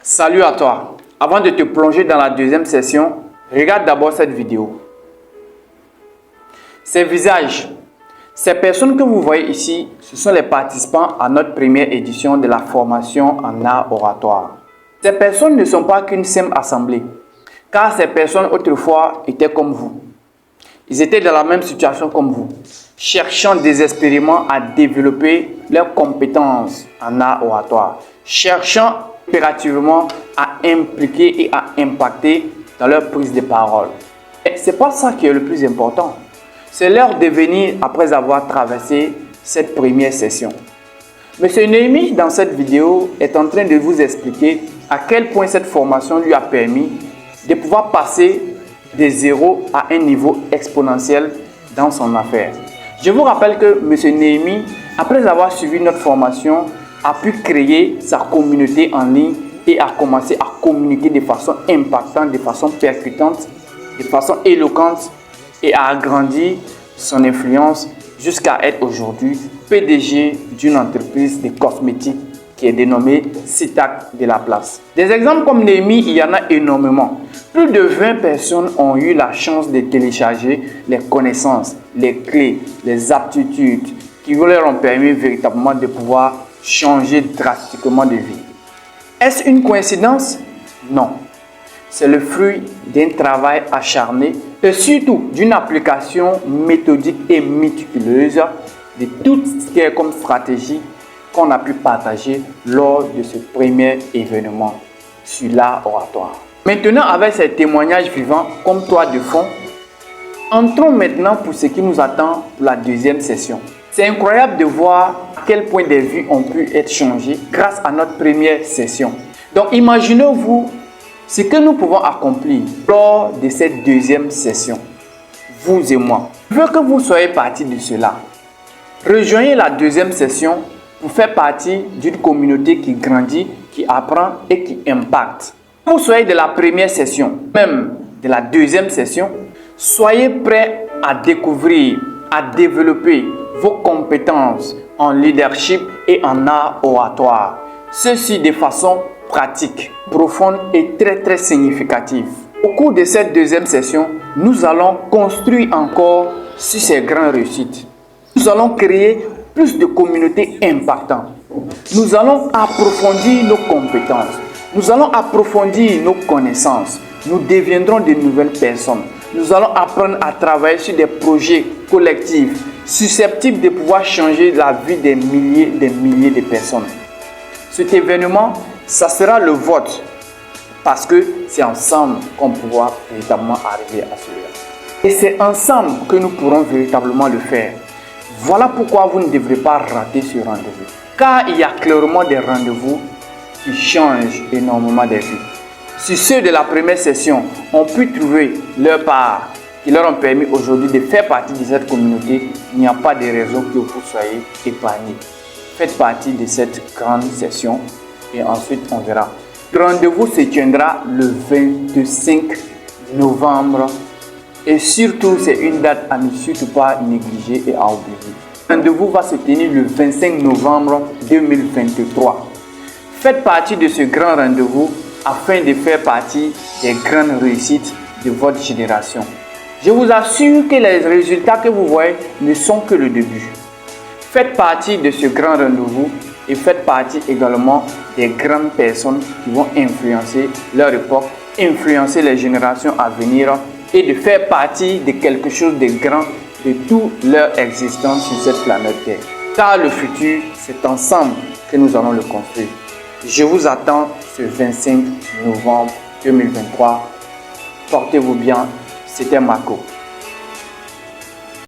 Salut à toi. Avant de te plonger dans la deuxième session, regarde d'abord cette vidéo. Ces visages, ces personnes que vous voyez ici, ce sont les participants à notre première édition de la formation en art oratoire. Ces personnes ne sont pas qu'une simple assemblée, car ces personnes autrefois étaient comme vous. Ils étaient dans la même situation comme vous, cherchant désespérément à développer leurs compétences en art oratoire, cherchant impérativement à impliquer et à impacter dans leur prise de parole. Et ce n'est pas ça qui est le plus important. C'est leur devenir après avoir traversé cette première session. Monsieur Néhémie, dans cette vidéo, est en train de vous expliquer à quel point cette formation lui a permis de pouvoir passer de 0 à un niveau exponentiel dans son affaire. Je vous rappelle que M. Néhémie, après avoir suivi notre formation, a pu créer sa communauté en ligne et a commencé à communiquer de façon impactante, de façon percutante, de façon éloquente et a agrandi son influence jusqu'à être aujourd'hui PDG d'une entreprise de cosmétiques qui est dénommée Citac de la Place. Des exemples comme Néhémie, il y en a énormément. Plus de 20 personnes ont eu la chance de télécharger les connaissances, les clés, les aptitudes qui leur ont permis véritablement de pouvoir changer drastiquement de vie. Est-ce une coïncidence? Non. C'est le fruit d'un travail acharné et surtout d'une application méthodique et méticuleuse de tout ce qui est comme stratégie qu'on a pu partager lors de ce premier événement sur l'art oratoire. Maintenant, avec ces témoignages vivants comme toi de fond, entrons maintenant pour ce qui nous attend pour la deuxième session. C'est incroyable de voir à quel point des vies ont pu être changées grâce à notre première session. Donc imaginez-vous ce que nous pouvons accomplir lors de cette deuxième session, vous et moi. Je veux que vous soyez partie de cela. Rejoignez la deuxième session pour faire partie d'une communauté qui grandit, qui apprend et qui impacte. Vous soyez de la première session, même de la deuxième session, soyez prêts à découvrir, à développer vos compétences en leadership et en art oratoire. Ceci de façon pratique, profonde et très significative. Au cours de cette deuxième session, nous allons construire encore sur ces grandes réussites. Nous allons créer plus de communautés impactantes. Nous allons approfondir nos compétences. Nous allons approfondir nos connaissances. Nous deviendrons de nouvelles personnes. Nous allons apprendre à travailler sur des projets collectifs susceptibles de pouvoir changer la vie des milliers de personnes. Cet événement, ça sera le vote parce que c'est ensemble qu'on pourra véritablement arriver à cela. Et c'est ensemble que nous pourrons véritablement le faire. Voilà pourquoi vous ne devrez pas rater ce rendez-vous. Car il y a clairement des rendez-vous qui changent énormément des vies. Si ceux de la première session ont pu trouver leur part, qui leur ont permis aujourd'hui de faire partie de cette communauté, il n'y a pas de raison que vous soyez épargnés. Faites partie de cette grande session et ensuite on verra. Le rendez-vous se tiendra le 25 novembre et surtout c'est une date à ne surtout pas négliger et à oublier. Le rendez-vous va se tenir le 25 novembre 2023. Faites partie de ce grand rendez-vous afin de faire partie des grandes réussites de votre génération. Je vous assure que les résultats que vous voyez ne sont que le début. Faites partie de ce grand rendez-vous et faites partie également des grandes personnes qui vont influencer leur époque, influencer les générations à venir et de faire partie de quelque chose de grand de toute leur existence sur cette planète Terre. Car le futur, c'est ensemble que nous allons le construire. Je vous attends ce 25 novembre 2023. Portez-vous bien. C'était Marco.